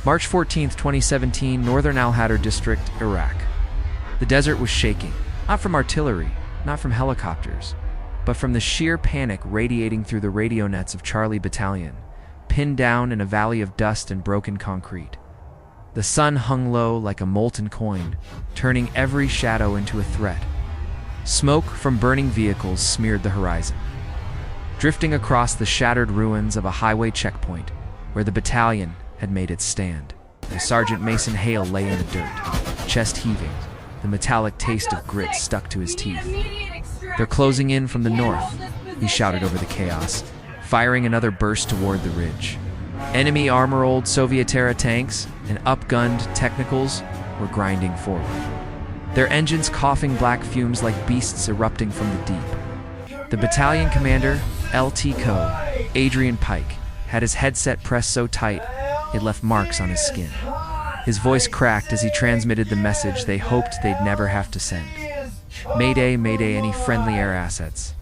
March 14, 2017, northern Al-Hadr District, Iraq. The desert was shaking, not from artillery, not from helicopters, but from the sheer panic radiating through the radio nets of Charlie Battalion, pinned down in a valley of dust and broken concrete. The sun hung low like a molten coin, turning every shadow into a threat. Smoke from burning vehicles smeared the horizon, drifting across the shattered ruins of a highway checkpoint where the battalion had made its stand. Sergeant Mason Hale lay in the dirt, chest heaving, the metallic taste of grit stuck to his teeth. "They're closing in from the north," he shouted over the chaos, firing another burst toward the ridge. Enemy armor-old Soviet-era tanks and upgunned technicals were grinding forward, their engines coughing black fumes like beasts erupting from the deep. The battalion commander, LT Co. Adrian Pike, had his headset pressed so tight it left marks on his skin. His voice cracked as he transmitted the message they hoped they'd never have to send. "Mayday, mayday, any friendly air assets.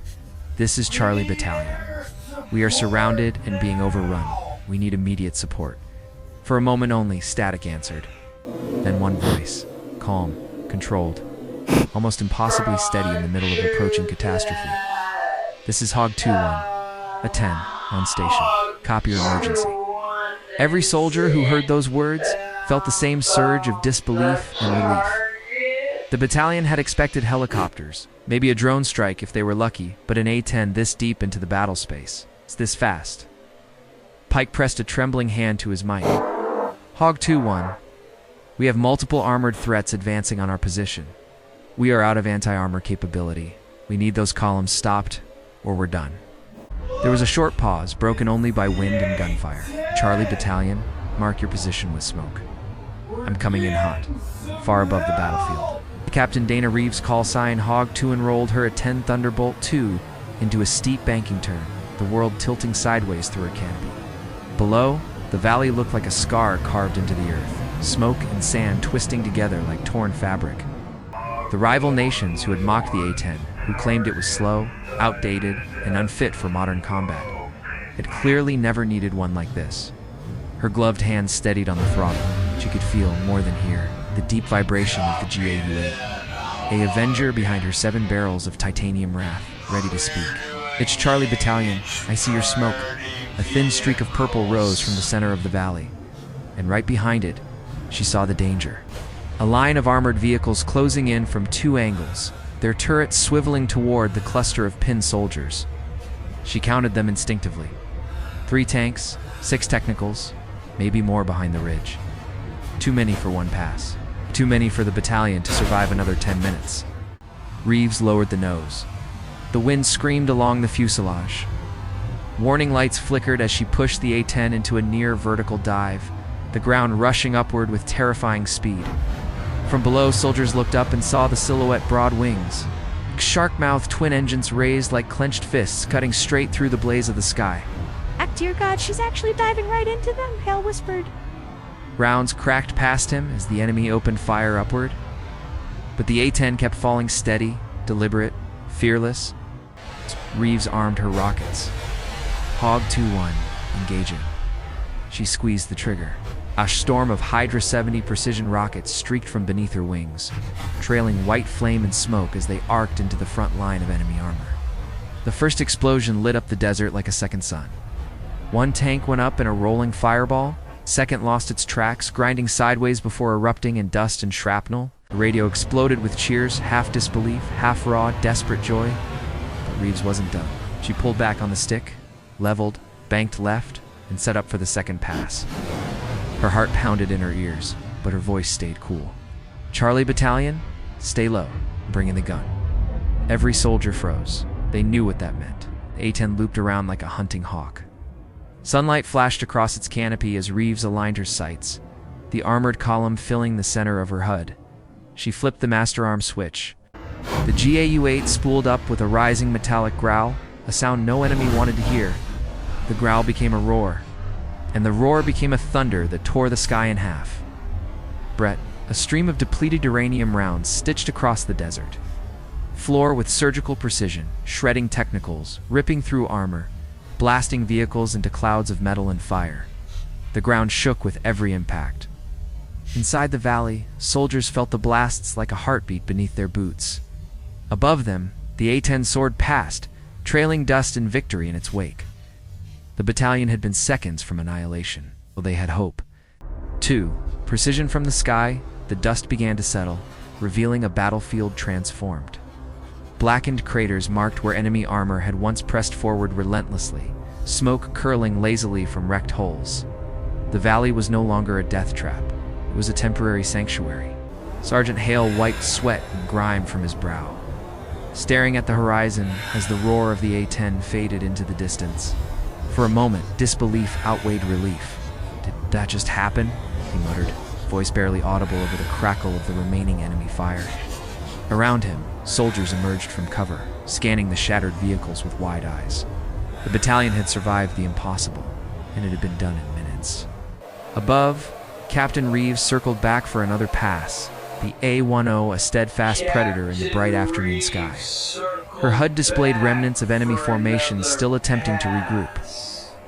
This is Charlie Battalion. We are surrounded and being overrun. We need immediate support." For a moment only, static answered. Then one voice, calm, controlled, almost impossibly steady in the middle of approaching catastrophe. "This is Hog 2-1, A-10, on station. Copy your emergency." Every soldier who heard those words felt the same surge of disbelief and relief. The battalion had expected helicopters, maybe a drone strike if they were lucky, but an A-10 this deep into the battle space, this fast. Pike pressed a trembling hand to his mic. "Hog 2-1, we have multiple armored threats advancing on our position. We are out of anti-armor capability. We need those columns stopped, or we're done." There was a short pause, broken only by wind and gunfire. "Charlie Battalion, mark your position with smoke. I'm coming in hot, far above the battlefield." Captain Dana Reeves' call sign, Hog 2 enrolled her A-10 Thunderbolt II into a steep banking turn, the world tilting sideways through her canopy. Below, the valley looked like a scar carved into the earth, smoke and sand twisting together like torn fabric. The rival nations who had mocked the A-10, who claimed it was slow, outdated, and unfit for modern combat, had clearly never needed one like this. Her gloved hands steadied on the throttle. She could feel, more than hear, the deep vibration of the GAU-8, a avenger behind her 7 barrels of titanium wrath, ready to speak. "It's Charlie Battalion. I see your smoke." A thin streak of purple rose from the center of the valley, and right behind it, she saw the danger. A line of armored vehicles closing in from 2 angles, their turrets swiveling toward the cluster of pinned soldiers. She counted them instinctively. 3 tanks, 6 technicals, maybe more behind the ridge. Too many for one pass. Too many for the battalion to survive another 10 minutes. Reeves lowered the nose. The wind screamed along the fuselage. Warning lights flickered as she pushed the A-10 into a near vertical dive, the ground rushing upward with terrifying speed. From below, soldiers looked up and saw the silhouette broad wings. Shark-mouthed twin engines raised like clenched fists, cutting straight through the blaze of the sky. Dear God, she's actually diving right into them," Hale whispered. Rounds cracked past him as the enemy opened fire upward. But the A-10 kept falling steady, deliberate, fearless. Reeves armed her rockets. Hog 2-1, engaging. She squeezed the trigger. A storm of Hydra 70 precision rockets streaked from beneath her wings, trailing white flame and smoke as they arced into the front line of enemy armor. The first explosion lit up the desert like a second sun. One tank went up in a rolling fireball, second lost its tracks, grinding sideways before erupting in dust and shrapnel. The radio exploded with cheers, half disbelief, half raw, desperate joy. But Reeves wasn't done. She pulled back on the stick, leveled, banked left, and set up for the second pass. Her heart pounded in her ears, but her voice stayed cool. "Charlie Battalion, stay low, bring in the gun." Every soldier froze. They knew what that meant. The A-10 looped around like a hunting hawk. Sunlight flashed across its canopy as Reeves aligned her sights, the armored column filling the center of her HUD. She flipped the master arm switch. The GAU-8 spooled up with a rising metallic growl, a sound no enemy wanted to hear. The growl became a roar, and the roar became a thunder that tore the sky in half. Brett, a stream of depleted uranium rounds stitched across the desert. Floor with surgical precision, shredding technicals, ripping through armor, blasting vehicles into clouds of metal and fire. The ground shook with every impact. Inside the valley, soldiers felt the blasts like a heartbeat beneath their boots. Above them, the A-10 soared past, trailing dust and victory in its wake. The battalion had been seconds from annihilation, though they had hope. 2. Precision from the sky, the dust began to settle, revealing a battlefield transformed. Blackened craters marked where enemy armor had once pressed forward relentlessly, smoke curling lazily from wrecked holes. The valley was no longer a death trap. It was a temporary sanctuary. Sergeant Hale wiped sweat and grime from his brow, staring at the horizon as the roar of the A-10 faded into the distance. For a moment, disbelief outweighed relief. "Did that just happen?" he muttered, voice barely audible over the crackle of the remaining enemy fire. Around him, soldiers emerged from cover, scanning the shattered vehicles with wide eyes. The battalion had survived the impossible, and it had been done in minutes. Above, Captain Reeves circled back for another pass, the A-10 a steadfast predator in the bright afternoon sky. Her HUD displayed remnants of enemy formations still attempting to regroup.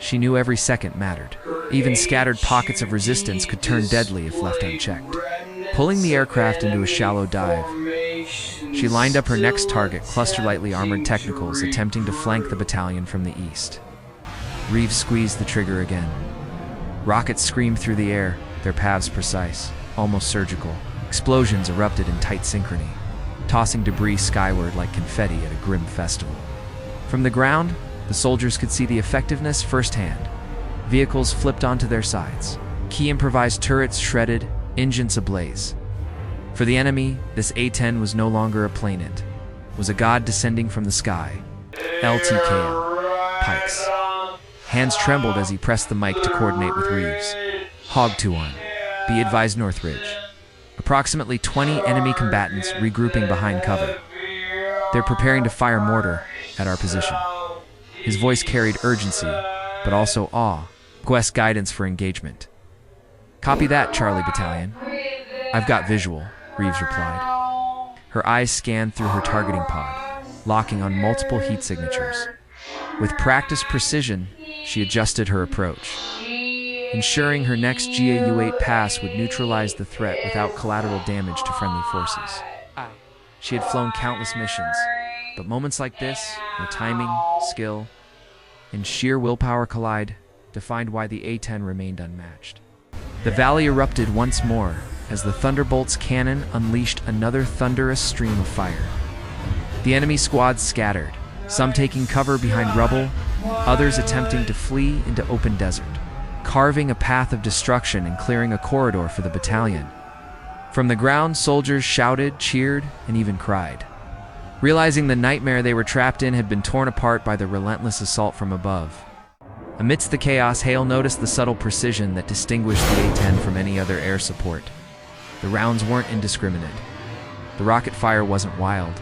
She knew every second mattered. Even scattered pockets of resistance could turn deadly if left unchecked. Pulling the aircraft into a shallow dive, she lined up her next target, cluster lightly armored technicals attempting to flank the battalion from the east. Reeves squeezed the trigger again. Rockets screamed through the air, their paths precise, almost surgical. Explosions erupted in tight synchrony, tossing debris skyward like confetti at a grim festival. From the ground, the soldiers could see the effectiveness firsthand. Vehicles flipped onto their sides, key improvised turrets shredded, engines ablaze. For the enemy, this A-10 was no longer a planet. It was a god descending from the sky. LTKL. Pikes. Hands trembled as he pressed the mic to coordinate with Reeves. Hog 2-1. Be advised, Northridge. Approximately 20 enemy combatants regrouping behind cover. They're preparing to fire mortar at our position. His voice carried urgency, but also awe. Request guidance for engagement. Copy that, Charlie Battalion. I've got visual, Reeves replied. Her eyes scanned through her targeting pod, locking on multiple heat signatures. With practiced precision, she adjusted her approach, ensuring her next GAU-8 pass would neutralize the threat without collateral damage to friendly forces. She had flown countless missions, but moments like this, where timing, skill, and sheer willpower collide, defined why the A-10 remained unmatched. The valley erupted once more as the Thunderbolt's cannon unleashed another thunderous stream of fire. The enemy squads scattered, some taking cover behind rubble, others attempting to flee into open desert, carving a path of destruction and clearing a corridor for the battalion. From the ground, soldiers shouted, cheered, and even cried, realizing the nightmare they were trapped in had been torn apart by the relentless assault from above. Amidst the chaos, Hale noticed the subtle precision that distinguished the A-10 from any other air support. The rounds weren't indiscriminate. The rocket fire wasn't wild.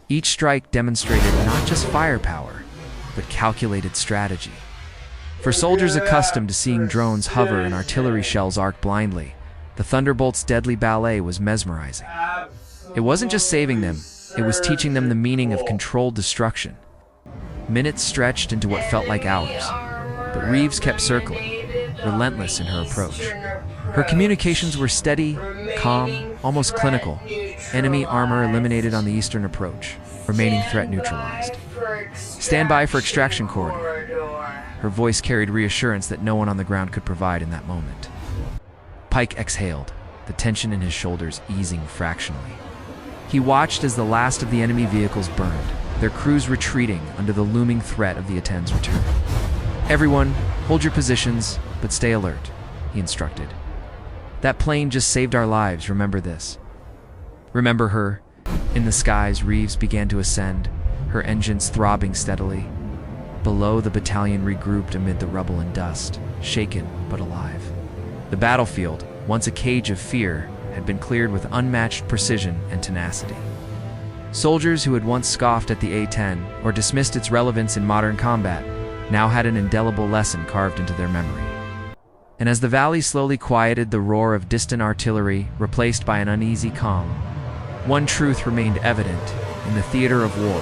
Each strike demonstrated not just firepower, but calculated strategy. For soldiers accustomed to seeing drones hover and artillery shells arc blindly, the Thunderbolt's deadly ballet was mesmerizing. It wasn't just saving them, it was teaching them the meaning of controlled destruction. Minutes stretched into what felt like hours, but Reeves kept circling, relentless in her approach. Her communications were steady, calm, almost clinical. Enemy armor eliminated on the eastern approach, remaining threat neutralized. Stand by for extraction corridor. Her voice carried reassurance that no one on the ground could provide in that moment. Pike exhaled, the tension in his shoulders easing fractionally. He watched as the last of the enemy vehicles burned, their crews retreating under the looming threat of the A-10's return. Everyone, hold your positions, but stay alert, he instructed. That plane just saved our lives, remember this. Remember her. In the skies, Reeves began to ascend, her engines throbbing steadily. Below, the battalion regrouped amid the rubble and dust, shaken but alive. The battlefield, once a cage of fear, had been cleared with unmatched precision and tenacity. Soldiers who had once scoffed at the A-10 or dismissed its relevance in modern combat now had an indelible lesson carved into their memory. And as the valley slowly quieted, the roar of distant artillery replaced by an uneasy calm, one truth remained evident: in the theater of war,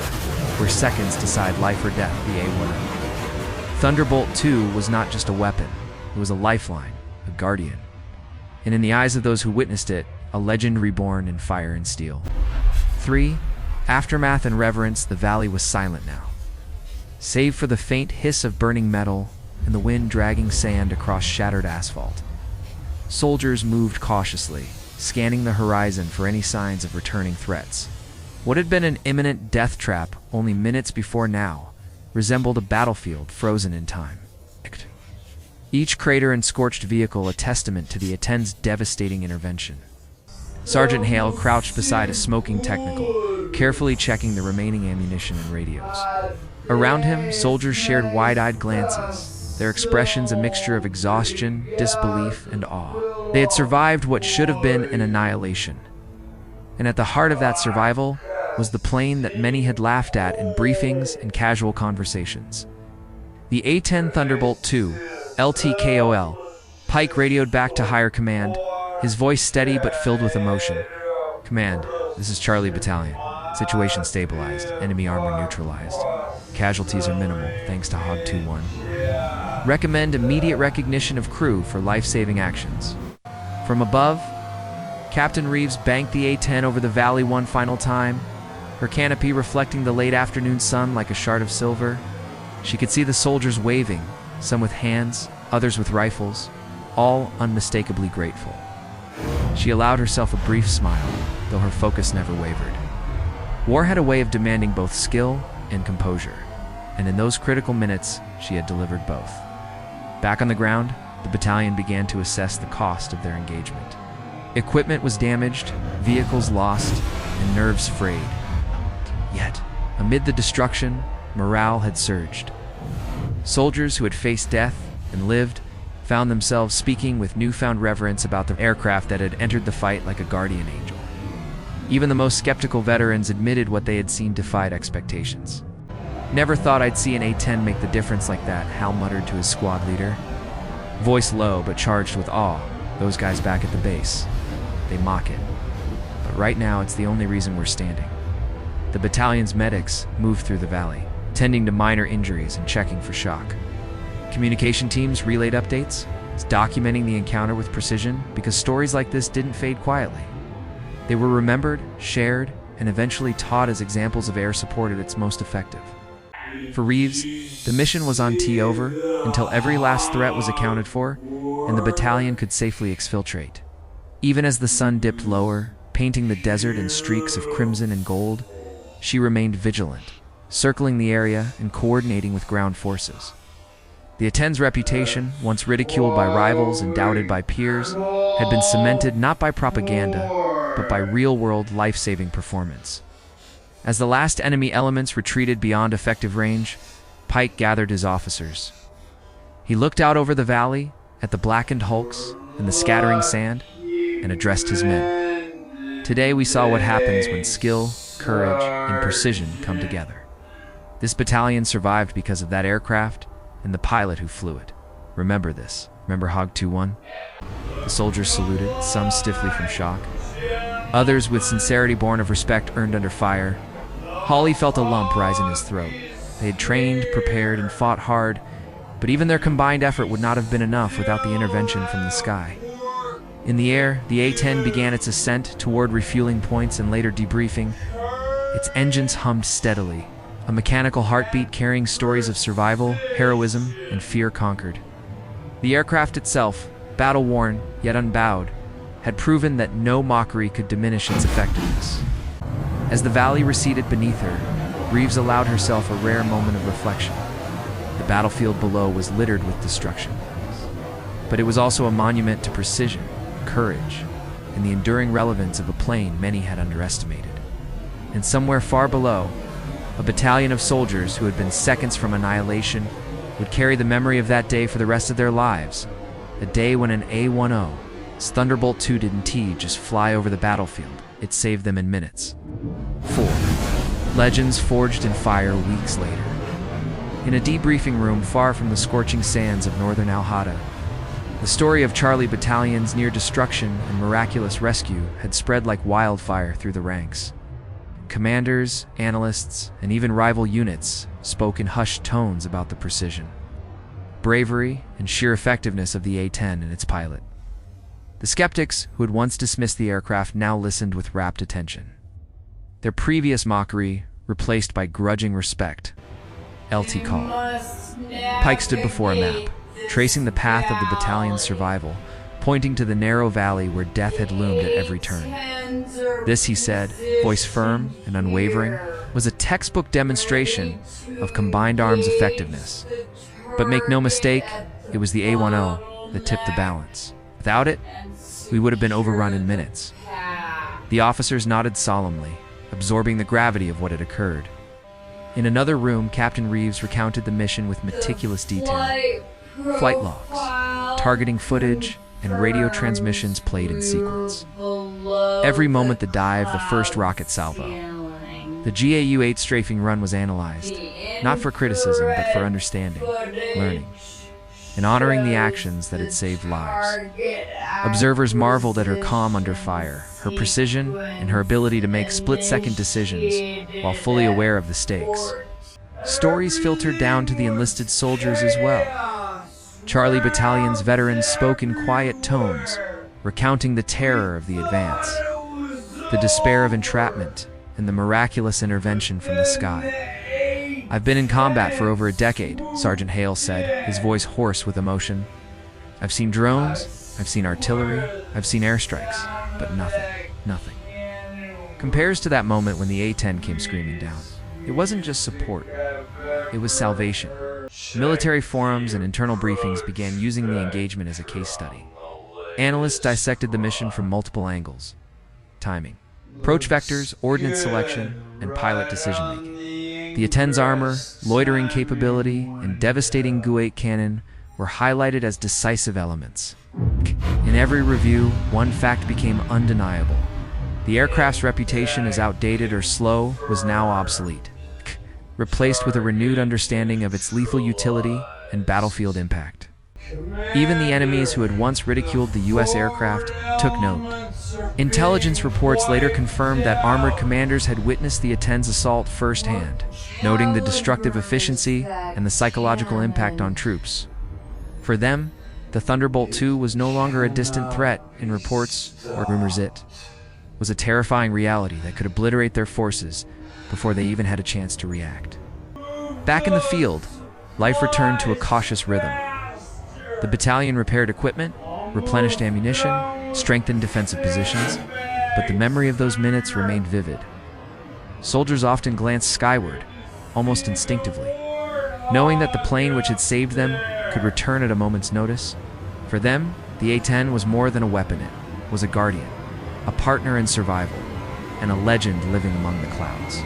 where seconds decide life or death, the A-10 Thunderbolt II was not just a weapon, it was a lifeline. a guardian. And in the eyes of those who witnessed it, a legend reborn in fire and steel. 3. Aftermath and reverence. The valley was silent now, save for the faint hiss of burning metal and the wind dragging sand across shattered asphalt. Soldiers moved cautiously, scanning the horizon for any signs of returning threats. What had been an imminent death trap only minutes before now resembled a battlefield frozen in time. Each crater and scorched vehicle a testament to the A-10's devastating intervention. Sergeant Hale crouched beside a smoking technical, carefully checking the remaining ammunition and radios. Around him, soldiers shared wide-eyed glances, their expressions a mixture of exhaustion, disbelief, and awe. They had survived what should have been an annihilation. And at the heart of that survival was the plane that many had laughed at in briefings and casual conversations. The A-10 Thunderbolt II, LTKOL. Pike radioed back to higher command, his voice steady but filled with emotion. "Command, this is Charlie Battalion. Situation stabilized, enemy armor neutralized. Casualties are minimal, thanks to Hog 2-1. Recommend immediate recognition of crew for life-saving actions." From above, Captain Reeves banked the A-10 over the valley one final time, her canopy reflecting the late afternoon sun like a shard of silver. She could see the soldiers waving, some with hands, others with rifles, all unmistakably grateful. She allowed herself a brief smile, though her focus never wavered. War had a way of demanding both skill and composure, and in those critical minutes, she had delivered both. Back on the ground, the battalion began to assess the cost of their engagement. Equipment was damaged, vehicles lost, and nerves frayed. Yet, amid the destruction, morale had surged. Soldiers who had faced death and lived found themselves speaking with newfound reverence about the aircraft that had entered the fight like a guardian angel. Even the most skeptical veterans admitted what they had seen defied expectations. "Never thought I'd see an A-10 make the difference like that," Hal muttered to his squad leader. Voice low but charged with awe, "Those guys back at the base, they mock it. But right now it's the only reason we're standing." The battalion's medics moved through the valley, tending to minor injuries and checking for shock. Communication teams relayed updates, documenting the encounter with precision because stories like this didn't fade quietly. They were remembered, shared, and eventually taught as examples of air support at its most effective. For Reeves, the mission was on over until every last threat was accounted for and the battalion could safely exfiltrate. Even as the sun dipped lower, painting the desert in streaks of crimson and gold, she remained vigilant, circling the area and coordinating with ground forces. The A-10's reputation, once ridiculed by rivals and doubted by peers, had been cemented not by propaganda, but by real-world life-saving performance. As the last enemy elements retreated beyond effective range, Pike gathered his officers. He looked out over the valley, at the blackened hulks and the scattering sand, and addressed his men. "Today we saw what happens when skill, courage, and precision come together. This battalion survived because of that aircraft and the pilot who flew it. Remember this. Remember Hog 2-1? The soldiers saluted, some stiffly from shock, others with sincerity born of respect earned under fire. Hawley felt a lump rise in his throat. They had trained, prepared, and fought hard, but even their combined effort would not have been enough without the intervention from the sky. In the air, the A-10 began its ascent toward refueling points and later debriefing. Its engines hummed steadily, a mechanical heartbeat carrying stories of survival, heroism, and fear conquered. The aircraft itself, battle-worn yet unbowed, had proven that no mockery could diminish its effectiveness. As the valley receded beneath her, Reeves allowed herself a rare moment of reflection. The battlefield below was littered with destruction, but it was also a monument to precision, courage, and the enduring relevance of a plane many had underestimated. And somewhere far below, a battalion of soldiers who had been seconds from annihilation would carry the memory of that day for the rest of their lives, a day when an A-10's Thunderbolt II didn't just fly over the battlefield, it saved them in minutes. 4. Legends forged in fire weeks later. In a debriefing room far from the scorching sands of northern Al-Hadr, the story of Charlie Battalion's near destruction and miraculous rescue had spread like wildfire through the ranks. Commanders, analysts, and even rival units spoke in hushed tones about the precision, bravery and sheer effectiveness of the A-10 and its pilot. The skeptics who had once dismissed the aircraft now listened with rapt attention. Their previous mockery replaced by grudging respect. LT called. Pike stood before a map, tracing the path of the battalion's survival, pointing to the narrow valley where death had loomed at every turn. This, he said, voice firm and unwavering, was a textbook demonstration of combined arms effectiveness. But make no mistake, it was the A-10 that tipped the balance. Without it, we would have been overrun in minutes. The officers nodded solemnly, absorbing the gravity of what had occurred. In another room, Captain Reeves recounted the mission with meticulous detail. Flight logs, targeting footage, and radio transmissions played in sequence. Every moment the dive, the first rocket salvo. The GAU-8 strafing run was analyzed, not for criticism, but for understanding, learning, and honoring the actions that had saved lives. Observers marveled at her calm under fire, her precision, and her ability to make split-second decisions while fully aware of the stakes. Stories filtered down to the enlisted soldiers as well. Charlie Battalion's veterans spoke in quiet tones, recounting the terror of the advance, the despair of entrapment, and the miraculous intervention from the sky. "I've been in combat for over a decade," Sergeant Hale said, his voice hoarse with emotion. "I've seen drones, I've seen artillery, I've seen airstrikes, but nothing. Compares to that moment when the A-10 came screaming down. It wasn't just support, it was salvation. Military forums and internal briefings began using the engagement as a case study. Analysts dissected the mission from multiple angles: timing, approach vectors, ordnance selection, and pilot decision-making. The A-10's armor, loitering capability, and devastating GU-8 cannon were highlighted as decisive elements. In every review, one fact became undeniable. The aircraft's reputation as outdated or slow was now obsolete, replaced with a renewed understanding of its lethal utility and battlefield impact. Even the enemies who had once ridiculed the U.S. aircraft took note. Intelligence reports later confirmed that armored commanders had witnessed the A-10's assault firsthand, noting the destructive efficiency and the psychological impact on troops. For them, the Thunderbolt II was no longer a distant threat in reports or rumors. It was a terrifying reality that could obliterate their forces before they even had a chance to react. Back in the field, life returned to a cautious rhythm. The battalion repaired equipment, replenished ammunition, strengthened defensive positions, but the memory of those minutes remained vivid. Soldiers often glanced skyward, almost instinctively, knowing that the plane which had saved them could return at a moment's notice. For them, the A-10 was more than a weapon. It was a guardian, a partner in survival, and a legend living among the clouds.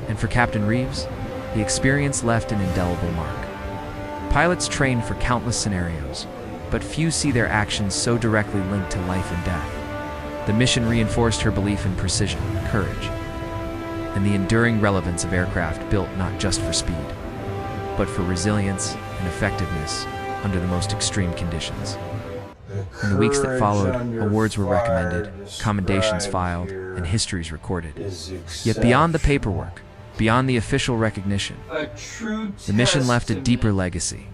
And for Captain Reeves, the experience left an indelible mark. Pilots train for countless scenarios, but few see their actions so directly linked to life and death. The mission reinforced her belief in precision, courage, and the enduring relevance of aircraft built not just for speed, but for resilience and effectiveness under the most extreme conditions. In the weeks that followed, awards were recommended, commendations filed, and histories recorded. Yet beyond the paperwork, beyond the official recognition, the mission left a deeper legacy,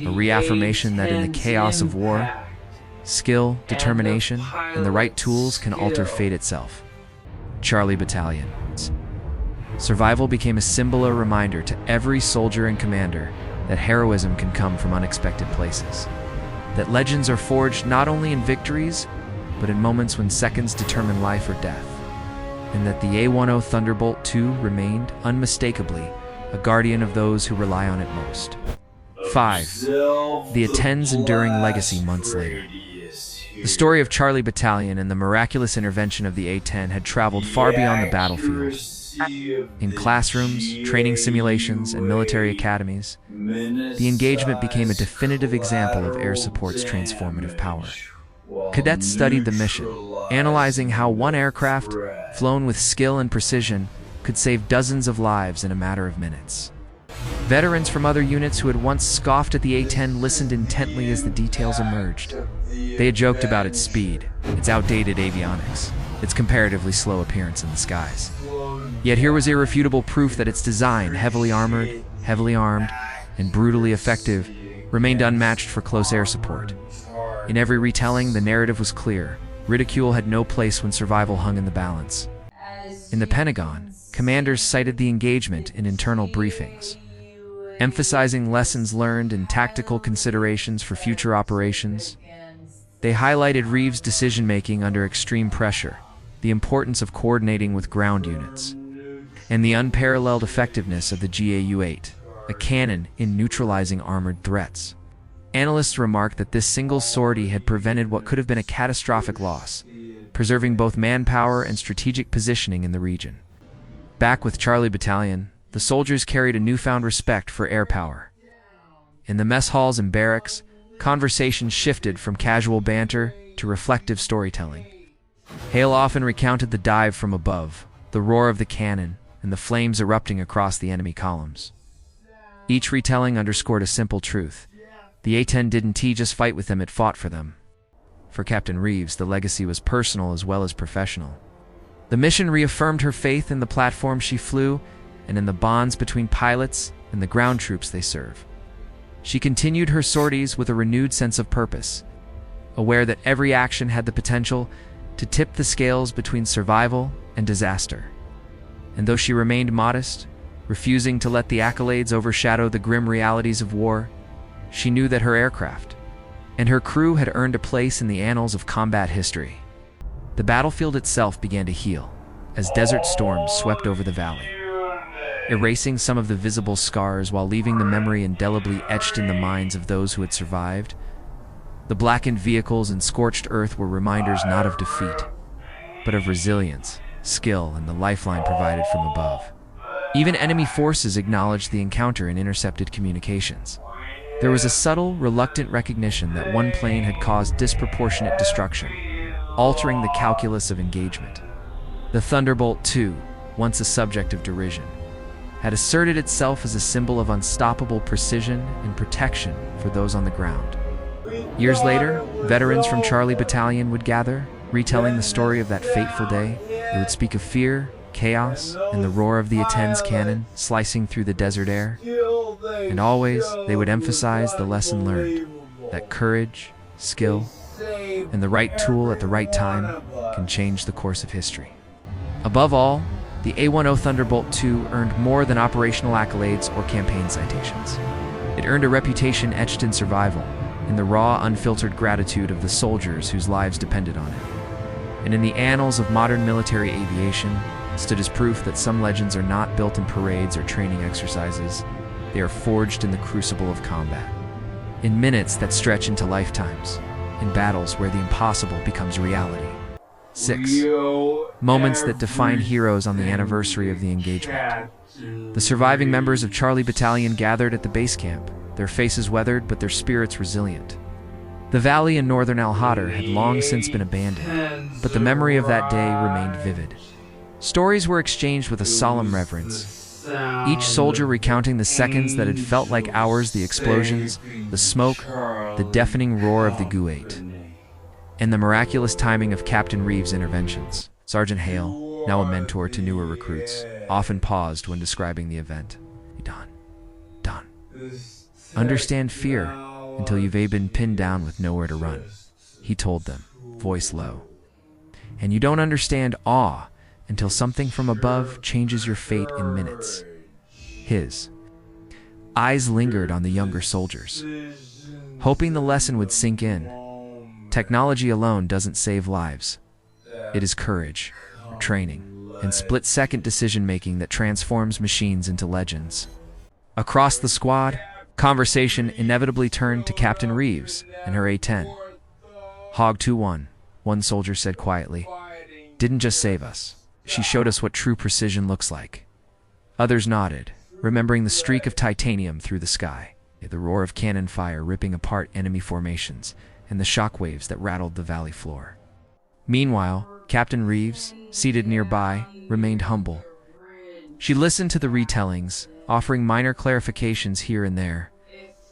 a reaffirmation that in the chaos of war, skill, determination, and the right tools can alter fate itself. Charlie Battalion. Survival became a symbol, a reminder to every soldier and commander that heroism can come from unexpected places, that legends are forged not only in victories, but in moments when seconds determine life or death, and that the A-10 Thunderbolt II remained, unmistakably, a guardian of those who rely on it most. 5. The A-10's enduring legacy months later. The story of Charlie Battalion and the miraculous intervention of the A-10 had traveled far beyond the battlefield. In classrooms, training simulations, and military academies, the engagement became a definitive example of air support's transformative power. Cadets studied the mission, analyzing how one aircraft, flown with skill and precision, could save dozens of lives in a matter of minutes. Veterans from other units who had once scoffed at the A-10 listened intently as the details emerged. They had joked about its speed, its outdated avionics, its comparatively slow appearance in the skies. Yet here was irrefutable proof that its design, heavily armored, heavily armed, and brutally effective, remained unmatched for close air support. In every retelling, the narrative was clear. Ridicule had no place when survival hung in the balance. In the Pentagon, commanders cited the engagement in internal briefings, emphasizing lessons learned and tactical considerations for future operations. They highlighted Reeves' decision-making under extreme pressure, the importance of coordinating with ground units, and the unparalleled effectiveness of the GAU-8, a cannon in neutralizing armored threats. Analysts remarked that this single sortie had prevented what could have been a catastrophic loss, preserving both manpower and strategic positioning in the region. Back with Charlie Battalion, the soldiers carried a newfound respect for air power. In the mess halls and barracks, conversations shifted from casual banter to reflective storytelling. Hale often recounted the dive from above, the roar of the cannon, and the flames erupting across the enemy columns. Each retelling underscored a simple truth. The A-10 didn't just fight with them, it fought for them. For Captain Reeves, the legacy was personal as well as professional. The mission reaffirmed her faith in the platform she flew and in the bonds between pilots and the ground troops they serve. She continued her sorties with a renewed sense of purpose, aware that every action had the potential to tip the scales between survival and disaster. And though she remained modest, refusing to let the accolades overshadow the grim realities of war, she knew that her aircraft and her crew had earned a place in the annals of combat history. The battlefield itself began to heal as desert storms swept over the valley, erasing some of the visible scars while leaving the memory indelibly etched in the minds of those who had survived. The blackened vehicles and scorched earth were reminders not of defeat, but of resilience, skill, and the lifeline provided from above. Even enemy forces acknowledged the encounter and intercepted communications. There was a subtle, reluctant recognition that one plane had caused disproportionate destruction, altering the calculus of engagement. The Thunderbolt II, once a subject of derision, had asserted itself as a symbol of unstoppable precision and protection for those on the ground. Years later, veterans from Charlie Battalion would gather, retelling the story of that fateful day. They would speak of fear, chaos, and the roar of the A-10's cannon slicing through the desert air. And always, they would emphasize the lesson learned, that courage, skill, and the right tool at the right time can change the course of history. Above all, the A-10 Thunderbolt II earned more than operational accolades or campaign citations. It earned a reputation etched in survival, in the raw, unfiltered gratitude of the soldiers whose lives depended on it. And in the annals of modern military aviation, stood as proof that some legends are not built in parades or training exercises. They are forged in the crucible of combat, in minutes that stretch into lifetimes, in battles where the impossible becomes reality. 6. Moments that define heroes on the anniversary of the engagement. The surviving members of Charlie Battalion gathered at the base camp, their faces weathered but their spirits resilient. The valley in northern Al-Hadr had long since been abandoned, but the memory of that day remained vivid. Stories were exchanged with a solemn reverence, each soldier recounting the seconds that had felt like hours, the explosions, the smoke, the deafening roar of the GAU-8, and the miraculous timing of Captain Reeves' interventions. Sergeant Hale, now a mentor to newer recruits, often paused when describing the event. Don, understand fear until you've been pinned down with nowhere to run, he told them, voice low. And you don't understand awe until something from above changes your fate in minutes. His eyes lingered on the younger soldiers, hoping the lesson would sink in. Technology alone doesn't save lives. It is courage, training, and split-second decision-making that transforms machines into legends. Across the squad, conversation inevitably turned to Captain Reeves and her A-10. Hog 2-1, one soldier said quietly, didn't just save us. She showed us what true precision looks like. Others nodded, remembering the streak of titanium through the sky, the roar of cannon fire ripping apart enemy formations, and the shockwaves that rattled the valley floor. Meanwhile, Captain Reeves, seated nearby, remained humble. She listened to the retellings, offering minor clarifications here and there,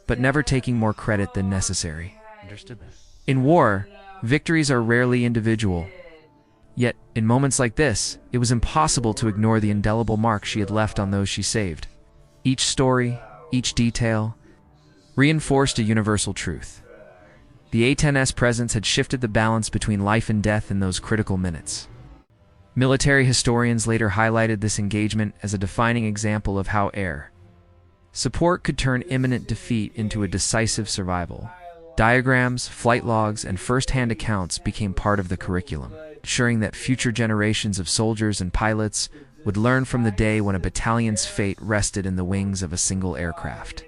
but never taking more credit than necessary. Understood that. In war, victories are rarely individual. Yet, in moments like this, it was impossible to ignore the indelible mark she had left on those she saved. Each story, each detail, reinforced a universal truth. The A-10's presence had shifted the balance between life and death in those critical minutes. Military historians later highlighted this engagement as a defining example of how air support could turn imminent defeat into a decisive survival. Diagrams, flight logs, and first-hand accounts became part of the curriculum, ensuring that future generations of soldiers and pilots would learn from the day when a battalion's fate rested in the wings of a single aircraft.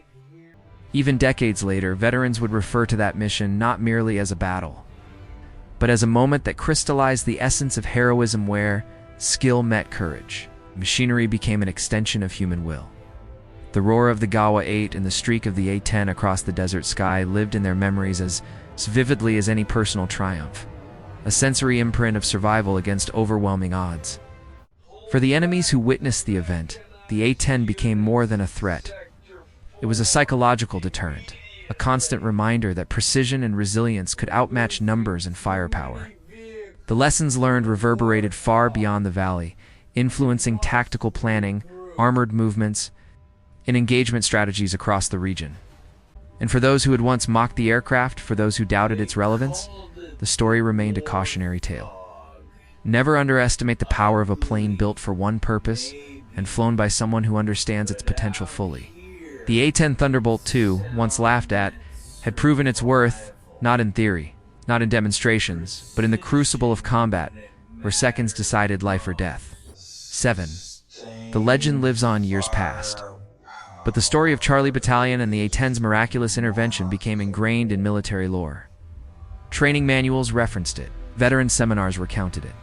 Even decades later, veterans would refer to that mission not merely as a battle, but as a moment that crystallized the essence of heroism where skill met courage. Machinery became an extension of human will. The roar of the Gawa-8 and the streak of the A-10 across the desert sky lived in their memories as vividly as any personal triumph, a sensory imprint of survival against overwhelming odds. For the enemies who witnessed the event, the A-10 became more than a threat. It was a psychological deterrent, a constant reminder that precision and resilience could outmatch numbers and firepower. The lessons learned reverberated far beyond the valley, influencing tactical planning, armored movements, and engagement strategies across the region. And for those who had once mocked the aircraft, for those who doubted its relevance, the story remained a cautionary tale. Never underestimate the power of a plane built for one purpose and flown by someone who understands its potential fully. The A-10 Thunderbolt II, once laughed at, had proven its worth, not in theory, not in demonstrations, but in the crucible of combat, where seconds decided life or death. 7. The legend lives on years past. But the story of Charlie Battalion and the A-10's miraculous intervention became ingrained in military lore. Training manuals referenced it. Veteran seminars recounted it.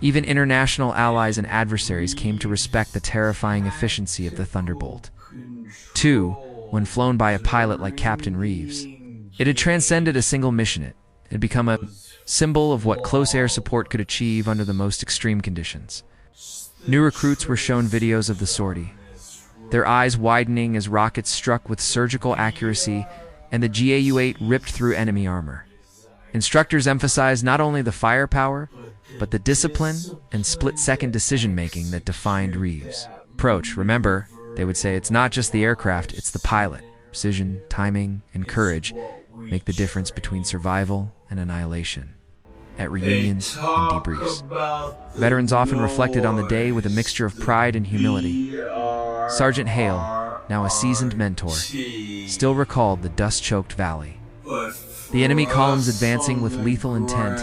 Even international allies and adversaries came to respect the terrifying efficiency of the Thunderbolt II, when flown by a pilot like Captain Reeves. It had transcended a single mission. It had become a symbol of what close air support could achieve under the most extreme conditions. New recruits were shown videos of the sortie, their eyes widening as rockets struck with surgical accuracy and the GAU-8 ripped through enemy armor. Instructors emphasized not only the firepower, but the discipline and split-second decision-making that defined Reeves' approach. Remember, they would say, it's not just the aircraft, it's the pilot. Precision, timing, and courage make the difference between survival and annihilation. At reunions and debriefs, veterans often reflected on the day with a mixture of pride and humility. Sergeant Hale, now a seasoned mentor, still recalled the dust-choked valley, the enemy columns advancing with lethal intent,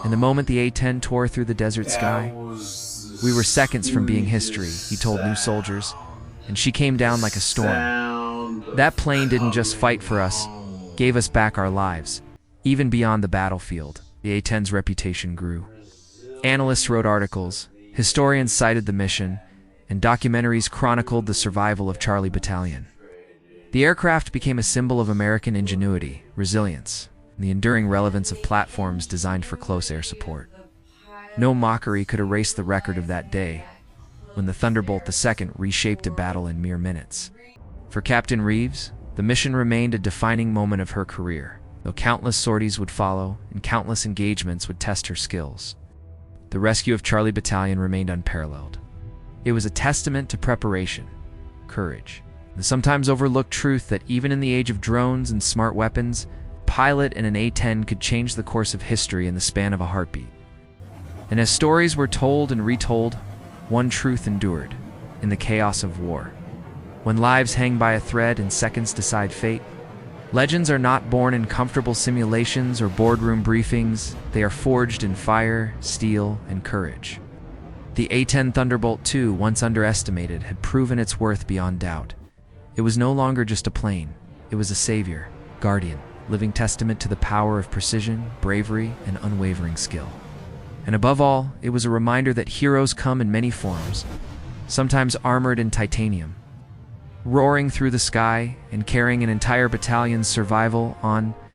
and the moment the A-10 tore through the desert sky. We were seconds from being history, he told new soldiers, and she came down like a storm. That plane didn't just fight for us, gave us back our lives. Even beyond the battlefield, the A-10's reputation grew. Analysts wrote articles, historians cited the mission, and documentaries chronicled the survival of Charlie Battalion. The aircraft became a symbol of American ingenuity, resilience, and the enduring relevance of platforms designed for close air support. No mockery could erase the record of that day, when the Thunderbolt II reshaped a battle in mere minutes. For Captain Reeves, the mission remained a defining moment of her career, though countless sorties would follow and countless engagements would test her skills. The rescue of Charlie Battalion remained unparalleled. It was a testament to preparation, courage, and the sometimes overlooked truth that even in the age of drones and smart weapons, a pilot in an A-10 could change the course of history in the span of a heartbeat. And as stories were told and retold, one truth endured: in the chaos of war, when lives hang by a thread and seconds decide fate, legends are not born in comfortable simulations or boardroom briefings. They are forged in fire, steel, and courage. The A-10 Thunderbolt II, once underestimated, had proven its worth beyond doubt. It was no longer just a plane. It was a savior, guardian, living testament to the power of precision, bravery, and unwavering skill. And above all, it was a reminder that heroes come in many forms, sometimes armored in titanium, roaring through the sky and carrying an entire battalion's survival on